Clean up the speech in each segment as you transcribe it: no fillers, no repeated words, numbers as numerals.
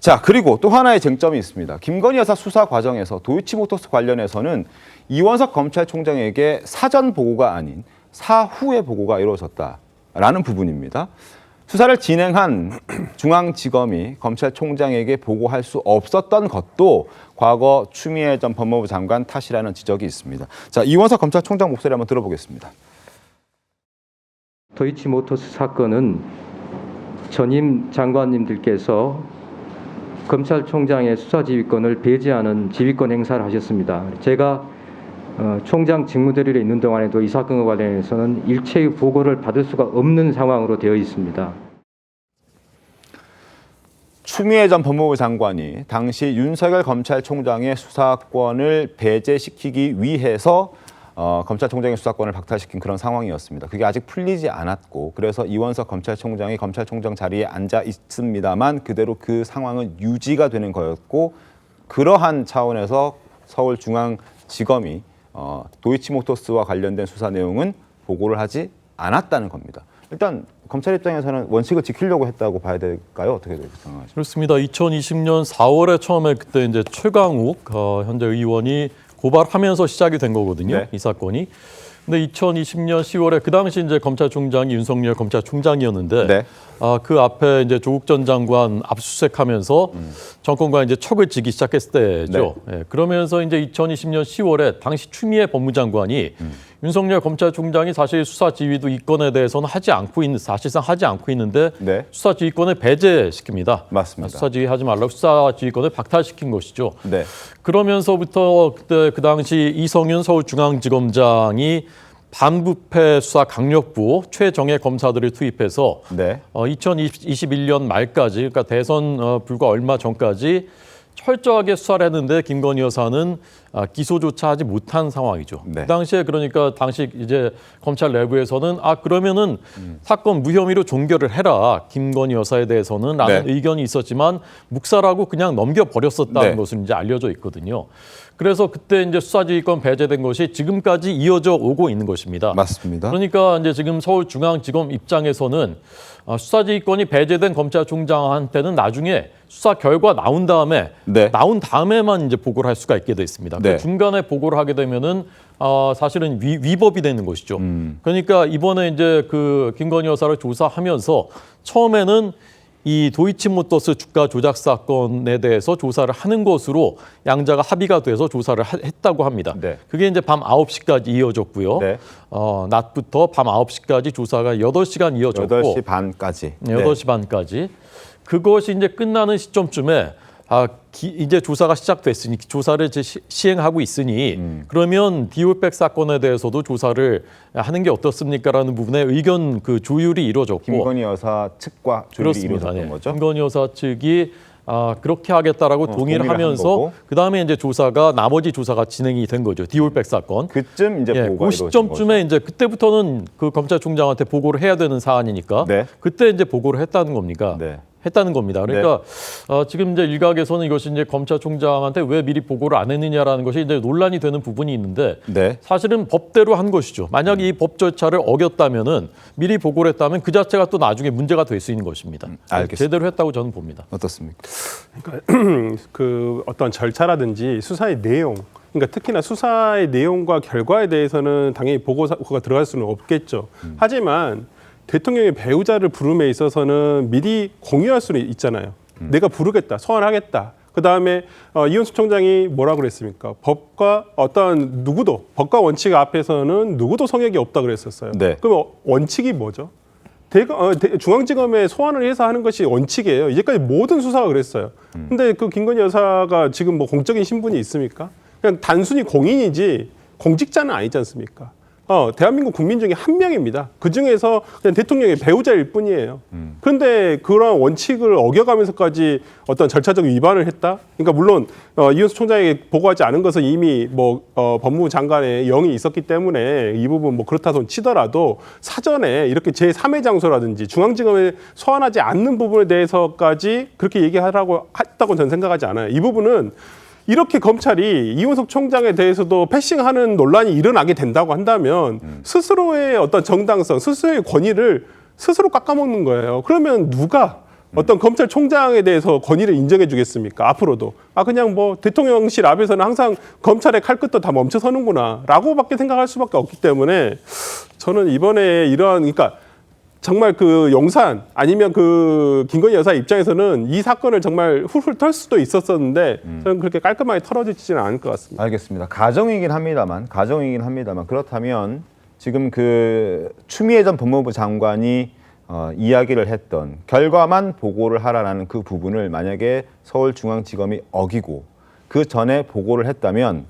자, 그리고 또 하나의 쟁점이 있습니다. 김건희 여사 수사 과정에서 도이치모터스 관련해서는 이원석 검찰총장에게 사전 보고가 아닌 사후에 보고가 이루어졌다라는 부분입니다. 수사를 진행한 중앙지검이 검찰총장에게 보고할 수 없었던 것도 과거 추미애 전 법무부 장관 탓이라는 지적이 있습니다. 자, 이원석 검찰총장 목소리 한번 들어보겠습니다. 도이치모터스 사건은 전임 장관님들께서 검찰총장의 수사지휘권을 배제하는 지휘권 행사를 하셨습니다. 제가 총장 직무대리에 있는 동안에도 이 사건과 관련해서는 일체의 보고를 받을 수가 없는 상황으로 되어 있습니다. 추미애 전 법무부 장관이 당시 윤석열 검찰총장의 수사권을 배제시키기 위해서 검찰총장의 수사권을 박탈시킨 그런 상황이었습니다. 그게 아직 풀리지 않았고 그래서 이원석 검찰총장이 검찰총장 자리에 앉아 있습니다만 그대로 그 상황은 유지가 되는 거였고 그러한 차원에서 서울중앙지검이 도이치모터스와 관련된 수사 내용은 보고를 하지 않았다는 겁니다. 일단 검찰 입장에서는 원칙을 지키려고 했다고 봐야 될까요? 어떻게 생각하십니까? 그렇습니다. 2020년 4월에 처음에 그때 이제 최강욱 현재 의원이 고발하면서 시작이 된 거거든요. 네. 이 사건이. 근데 2020년 10월에 그 당시 이제 검찰총장이 윤석열 검찰총장이었는데 네. 그 앞에 이제 조국 전 장관 압수수색하면서 정권과 이제 척을 지기 시작했을 때죠. 네. 예, 그러면서 이제 2020년 10월에 당시 추미애 법무장관이 윤석열 검찰총장이 사실 수사 지휘도 이 건에 대해서는 사실상 하지 않고 있는데 네. 수사 지휘권을 배제시킵니다. 맞습니다. 수사 지휘하지 말라고 수사 지휘권을 박탈시킨 것이죠. 네. 그러면서부터 그때 그 당시 이성윤 서울중앙지검장이 반부패 수사 강력부 최정예 검사들을 투입해서 네. 2021년 말까지 그러니까 대선 불과 얼마 전까지 철저하게 수사를 했는데 김건희 여사는 기소조차 하지 못한 상황이죠. 네. 그 당시에 그러니까 당시 이제 검찰 내부에서는 그러면은 사건 무혐의로 종결을 해라 김건희 여사에 대해서는 라는 네. 의견이 있었지만 묵살하고 그냥 넘겨버렸었다는 네. 것은 이제 알려져 있거든요. 그래서 그때 이제 수사지휘권 배제된 것이 지금까지 이어져 오고 있는 것입니다. 맞습니다. 그러니까 이제 지금 서울중앙지검 입장에서는 수사지휘권이 배제된 검찰총장한테는 나중에 수사 결과 나온 다음에만 이제 보고를 할 수가 있게 돼 있습니다. 네. 그 중간에 보고를 하게 되면은 사실은 위법이 되는 것이죠. 그러니까 이번에 이제 그 김건희 여사를 조사하면서 처음에는 이 도이치모터스 주가 조작 사건에 대해서 조사를 하는 것으로 양자가 합의가 돼서 조사를 했다고 합니다. 네. 그게 이제 밤 9시까지 이어졌고요. 네. 낮부터 밤 9시까지 조사가 8시간 이어졌고 8시 반까지. 네, 8시 반까지. 그것이 이제 끝나는 시점쯤에 이제 조사가 시작됐으니 조사를 이제 시행하고 있으니 그러면 디올백 사건에 대해서도 조사를 하는 게 어떻습니까라는 부분에 의견 그 조율이 이루어졌고 김건희 여사 측과 조율이 그렇습니다. 이루어졌던 네. 거죠. 김건희 여사 측이 그렇게 하겠다라고 동의를 동의를 한 하면서 거고. 그다음에 이제 나머지 조사가 진행이 된 거죠. 디올백 사건. 그쯤 이제 보고가 그 이루어진 시점쯤에 이제 그때부터는 그 검찰총장한테 보고를 해야 되는 사안이니까 네. 그때 이제 보고를 했다는 겁니다. 네. 했다는 겁니다. 그러니까 지금 이제 일각에서는 이것이 이제 검찰총장한테 왜 미리 보고를 안 했느냐라는 것이 이제 논란이 되는 부분이 있는데 네. 사실은 법대로 한 것이죠. 만약 이 법 절차를 어겼다면은 미리 보고를 했다면 그 자체가 또 나중에 문제가 될 수 있는 것입니다. 알겠습니다. 제대로 했다고 저는 봅니다. 어떻습니까? 그러니까 그 어떤 절차라든지 수사의 내용, 그러니까 특히나 수사의 내용과 결과에 대해서는 당연히 보고가 들어갈 수는 없겠죠. 하지만 대통령의 배우자를 부름에 있어서는 미리 공유할 수는 있잖아요. 내가 부르겠다, 소환하겠다. 그다음에 이현수 총장이 뭐라 그랬습니까? 법과 원칙 앞에서는 누구도 성역이 없다 그랬었어요. 네. 그럼 원칙이 뭐죠? 중앙지검에 소환을 해서 하는 것이 원칙이에요. 이제까지 모든 수사가 그랬어요. 근데 그 김건희 여사가 지금 뭐 공적인 신분이 있습니까? 그냥 단순히 공인이지 공직자는 아니지 않습니까? 대한민국 국민 중에 한 명입니다. 그 중에서 그냥 대통령의 배우자일 뿐이에요. 그런데 그런 원칙을 어겨가면서까지 어떤 절차적 위반을 했다? 그러니까 물론 이현수 총장에게 보고하지 않은 것은 이미 법무부 장관의 영이 있었기 때문에 이 부분 그렇다 손 치더라도 사전에 이렇게 제3의 장소라든지 중앙지검에 소환하지 않는 부분에 대해서까지 그렇게 얘기하라고 했다고 저는 생각하지 않아요. 이 부분은 이렇게 검찰이 이원석 총장에 대해서도 패싱하는 논란이 일어나게 된다고 한다면 스스로의 어떤 정당성, 스스로의 권위를 스스로 깎아먹는 거예요. 그러면 누가 어떤 검찰총장에 대해서 권위를 인정해 주겠습니까? 앞으로도. 그냥 뭐 대통령실 앞에서는 항상 검찰의 칼끝도 다 멈춰 서는구나 라고밖에 생각할 수밖에 없기 때문에 저는 이번에 이러한, 그러니까 정말 그 용산 아니면 그 김건희 여사 입장에서는 이 사건을 정말 훌훌 털 수도 있었었는데 저는 그렇게 깔끔하게 털어지지는 않을 것 같습니다. 알겠습니다. 가정이긴 합니다만 그렇다면 지금 그 추미애 전 법무부 장관이 이야기를 했던 결과만 보고를 하라는 그 부분을 만약에 서울중앙지검이 어기고 그 전에 보고를 했다면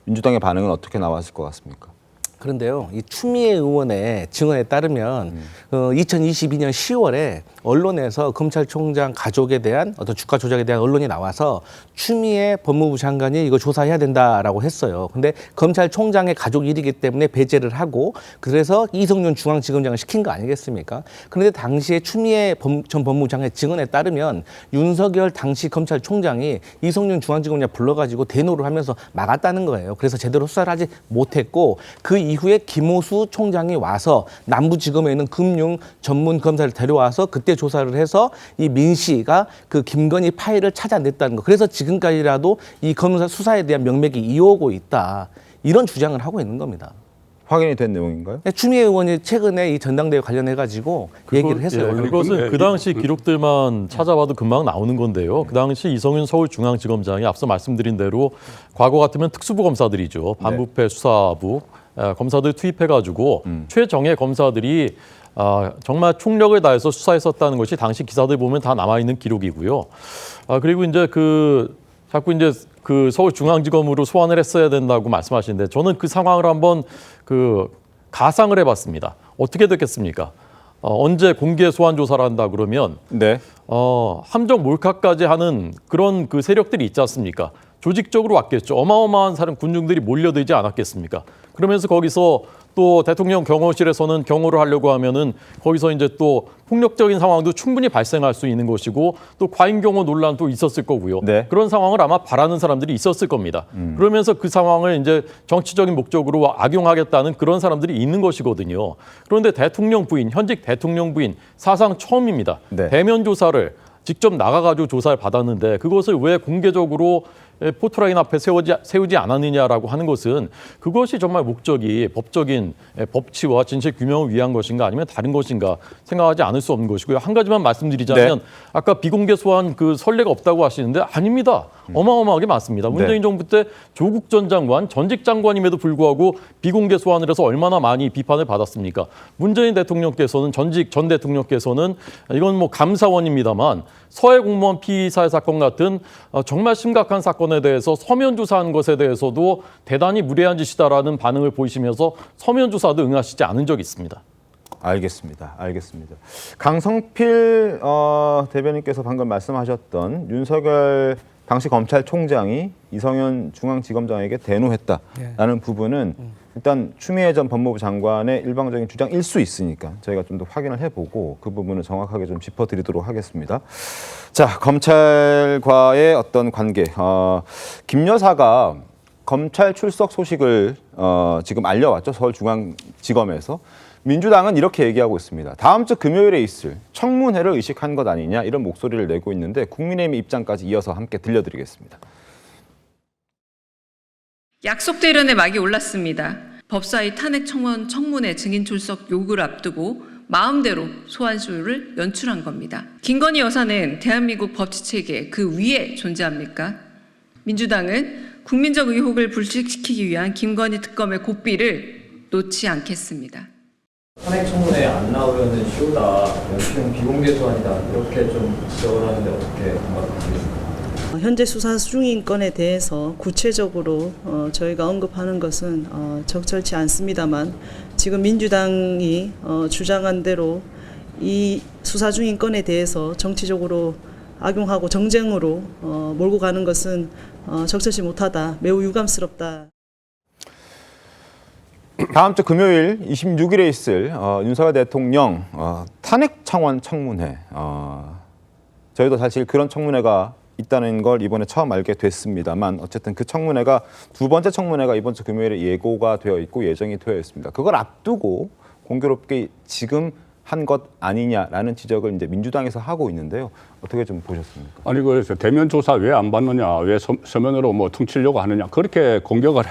민주당의 반응은 어떻게 나왔을 것 같습니까? 그런데요, 이 추미애 의원의 증언에 따르면 2022년 10월에 언론에서 검찰총장 가족에 대한 어떤 주가 조작에 대한 언론이 나와서 추미애 법무부 장관이 이거 조사해야 된다라고 했어요. 근데 검찰총장의 가족 일이기 때문에 배제를 하고 그래서 이성윤 중앙지검장을 시킨 거 아니겠습니까? 그런데 당시에 추미애 전 법무부 장관의 증언에 따르면 윤석열 당시 검찰총장이 이성윤 중앙지검장 불러가지고 대노를 하면서 막았다는 거예요. 그래서 제대로 수사를 하지 못했고 그 이후에 김호수 총장이 와서 남부지검에 있는 금융 전문 검사를 데려와서 그때 조사를 해서 이 민 씨가 그 김건희 파일을 찾아냈다는 거. 그래서 지금까지라도 이 검사 수사에 대한 명맥이 이어오고 있다. 이런 주장을 하고 있는 겁니다. 확인이 된 내용인가요? 추미애 의원이 최근에 이 전당대회 관련해가지고 얘기를 했어요. 그것은 그 당시 기록들만 찾아봐도 금방 나오는 건데요. 그 당시 이성윤 서울중앙지검장이 앞서 말씀드린 대로 과거 같으면 특수부 검사들이죠. 반부패 수사부 검사들 투입해가지고 최정예 검사들이 정말 총력을 다해서 수사했었다는 것이 당시 기사들 보면 다 남아있는 기록이고요. 그리고 이제 자꾸 이제 그 서울중앙지검으로 소환을 했어야 된다고 말씀하시는데 저는 그 상황을 한번 가상을 해봤습니다. 어떻게 됐겠습니까? 언제 공개 소환 조사를 한다 그러면 네. 함정 몰카까지 하는 그런 그 세력들이 있지 않습니까? 조직적으로 왔겠죠. 어마어마한 사람 군중들이 몰려들지 않았겠습니까? 그러면서 거기서 또 대통령 경호실에서는 경호를 하려고 하면은 거기서 이제 또 폭력적인 상황도 충분히 발생할 수 있는 것이고 또 과잉 경호 논란도 있었을 거고요. 네. 그런 상황을 아마 바라는 사람들이 있었을 겁니다. 그러면서 그 상황을 이제 정치적인 목적으로 악용하겠다는 그런 사람들이 있는 것이거든요. 그런데 대통령 부인, 현직 대통령 부인 사상 처음입니다. 네. 대면 조사를 직접 나가가지고 조사를 받았는데 그것을 왜 공개적으로 포토라인 앞에 세우지 않았느냐라고 하는 것은 그것이 정말 목적이 법적인 법치와 진실 규명을 위한 것인가 아니면 다른 것인가 생각하지 않을 수 없는 것이고요. 한 가지만 말씀드리자면 네. 아까 비공개 소환 그 선례가 없다고 하시는데 아닙니다. 어마어마하게 많습니다. 문재인 정부 때 조국 전 장관, 전직 장관임에도 불구하고 비공개 소환을 해서 얼마나 많이 비판을 받았습니까? 문재인 대통령께서는 전 대통령께서는 이건 뭐 감사원입니다만 서해 공무원 피의 사회 사건 같은 정말 심각한 사건에 대해서 서면 조사한 것에 대해서도 대단히 무례한 짓이다라는 반응을 보이시면서 서면 조사도 응하시지 않은 적이 있습니다. 알겠습니다. 강성필 대변인께서 방금 말씀하셨던 윤석열 당시 검찰총장이 이성윤 중앙지검장에게 대노했다라는 부분은 일단 추미애 전 법무부 장관의 일방적인 주장일 수 있으니까 저희가 좀 더 확인을 해보고 그 부분을 정확하게 좀 짚어드리도록 하겠습니다. 자, 검찰과의 어떤 관계. 김 여사가 검찰 출석 소식을 지금 알려왔죠. 서울중앙지검에서. 민주당은 이렇게 얘기하고 있습니다. 다음 주 금요일에 있을 청문회를 의식한 것 아니냐 이런 목소리를 내고 있는데 국민의힘 입장까지 이어서 함께 들려드리겠습니다. 약속대련의 막이 올랐습니다. 법사위 탄핵 청원 청문회 증인 출석 요구를 앞두고 마음대로 소환수를 연출한 겁니다. 김건희 여사는 대한민국 법치체계 그 위에 존재합니까? 민주당은 국민적 의혹을 불식시키기 위한 김건희 특검의 고삐를 놓지 않겠습니다. 탄핵 청문회에 안 나오려는 쇼다, 연평 비공개 소환이다 이렇게 좀 지적을 하는데 어떻게 생각하십니까? 현재 수사 중인 건에 대해서 구체적으로 저희가 언급하는 것은 적절치 않습니다만 지금 민주당이 주장한 대로 이 수사 중인 건에 대해서 정치적으로 악용하고 정쟁으로 몰고 가는 것은 적절치 못하다, 매우 유감스럽다. 다음 주 금요일 26일에 있을 윤석열 대통령 탄핵 청원 청문회. 저희도 사실 그런 청문회가 있다는 걸 이번에 처음 알게 됐습니다만 어쨌든 그 청문회가 두 번째 청문회가 이번 주 금요일에 예고가 되어 있고 예정이 되어 있습니다. 그걸 앞두고 공교롭게 지금 한 것 아니냐라는 지적을 이제 민주당에서 하고 있는데요. 어떻게 좀 보셨습니까? 아니 그래서 대면 조사 왜 안 받느냐, 왜 서면으로 뭐 퉁치려고 하느냐 그렇게 공격을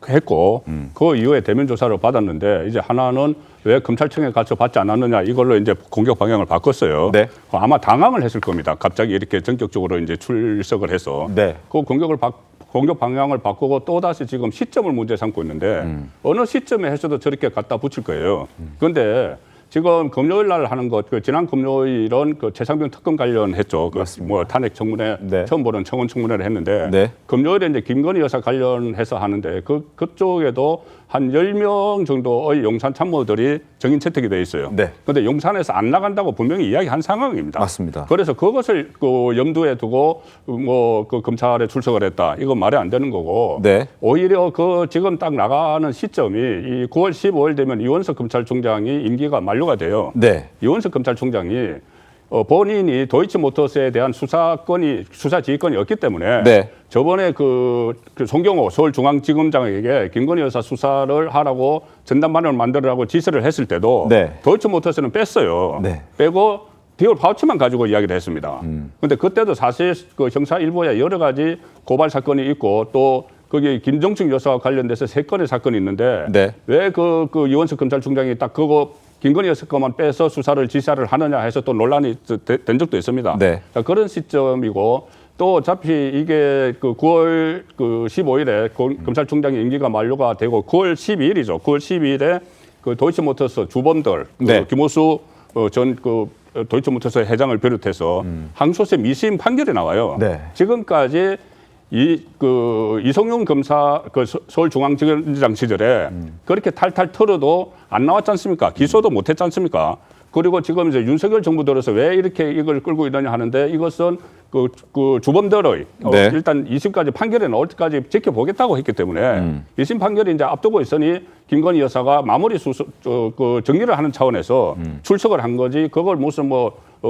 했고 그 이후에 대면 조사를 받았는데 이제 하나는 왜 검찰청에 가서 받지 않았느냐 이걸로 이제 공격 방향을 바꿨어요. 네. 아마 당황을 했을 겁니다. 갑자기 이렇게 전격적으로 이제 출석을 해서 네. 그 공격 방향을 바꾸고 또 다시 지금 시점을 문제 삼고 있는데 어느 시점에 해서도 저렇게 갖다 붙일 거예요. 그런데 지금 금요일 날 하는 것, 지난 금요일은 최상병 특검 관련했죠. 뭐 탄핵 청문회 네. 처음 보는 청원 청문회를 했는데 네. 금요일에 이제 김건희 여사 관련해서 하는데 그쪽에도 한 10명 정도의 용산 참모들이 정인 채택이 돼 있어요. 네. 그런데 용산에서 안 나간다고 분명히 이야기한 상황입니다. 맞습니다. 그래서 그것을 염두에 두고 뭐 검찰에 출석을 했다. 이건 말이 안 되는 거고. 네. 오히려 지금 딱 나가는 시점이 이 9월 15일 되면 이원석 검찰총장이 임기가 만료가 돼요. 네. 이원석 검찰총장이 본인이 도이치모터스에 대한 수사 지휘권이 없기 때문에 네. 저번에 그 송경호 서울중앙지검장에게 김건희 여사 수사를 하라고 전담반을 만들으라고 지시를 했을 때도 네. 도이치모터스는 뺐어요. 네. 빼고 비올 파우치만 가지고 이야기를 했습니다. 그런데 그때도 사실 그 형사 일부에 여러 가지 고발 사건이 있고 또 거기 김정숙 여사와 관련돼서 3건의 사건이 있는데 네. 왜 그 이원석 검찰총장이 딱 그거 김건희 여사 것만 빼서 수사를 지시를 하느냐 해서 또 논란이 된 적도 있습니다. 네. 자, 그런 시점이고 또 어차피 이게 9월 15일에 검찰총장의 임기가 만료가 되고 9월 12일이죠. 9월 12일에 도이치모터스 주범들 네. 김호수 전 도이치모터스 회장을 비롯해서 항소심 2심 판결이 나와요. 네. 지금까지 이성용 검사 서울중앙지검장 시절에 그렇게 탈탈 털어도 안 나왔지 않습니까? 기소도 못했지 않습니까? 그리고 지금 이제 윤석열 정부 들어서 왜 이렇게 이걸 끌고 있느냐 하는데 이것은 그 주범들의 네. 일단 2심까지 판결이 나올 때까지 지켜보겠다고 했기 때문에 2심 판결이 이제 앞두고 있으니 김건희 여사가 마무리 정리를 하는 차원에서 출석을 한 거지 그걸 무슨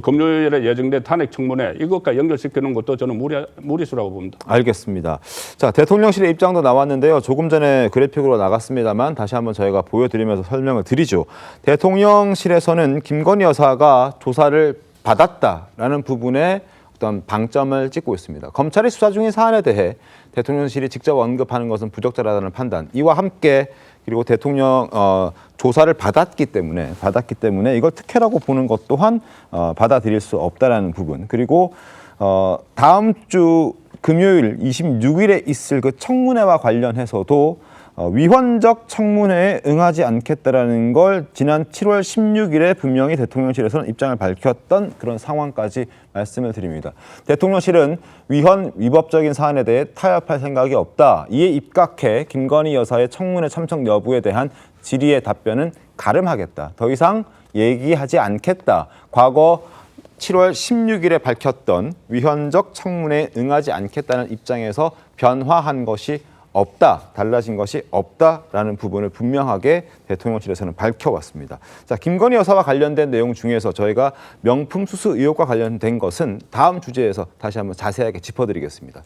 금요일에 예정된 탄핵 청문회 이것과 연결시키는 것도 저는 무리수라고 봅니다. 알겠습니다. 자, 대통령실의 입장도 나왔는데요. 조금 전에 그래픽으로 나갔습니다만 다시 한번 저희가 보여드리면서 설명을 드리죠. 대통령실에서는 김건희 여사가 조사를 받았다라는 부분에 어떤 방점을 찍고 있습니다. 검찰이 수사 중인 사안에 대해 대통령실이 직접 언급하는 것은 부적절하다는 판단. 이와 함께 그리고 대통령 조사를 받았기 때문에 이걸 특혜라고 보는 것 또한 받아들일 수 없다라는 부분. 그리고 다음 주 금요일 26일에 있을 그 청문회와 관련해서도 위헌적 청문회에 응하지 않겠다라는 걸 지난 7월 16일에 분명히 대통령실에서는 입장을 밝혔던 그런 상황까지 말씀을 드립니다. 대통령실은 위법적인 사안에 대해 타협할 생각이 없다. 이에 입각해 김건희 여사의 청문회 참석 여부에 대한 질의의 답변은 가름하겠다. 더 이상 얘기하지 않겠다. 과거 7월 16일에 밝혔던 위헌적 청문회에 응하지 않겠다는 입장에서 변화한 것이 없다, 달라진 것이 없다라는 부분을 분명하게 대통령실에서는 밝혀왔습니다. 자, 김건희 여사와 관련된 내용 중에서 저희가 명품 수수 의혹과 관련된 것은 다음 주제에서 다시 한번 자세하게 짚어드리겠습니다.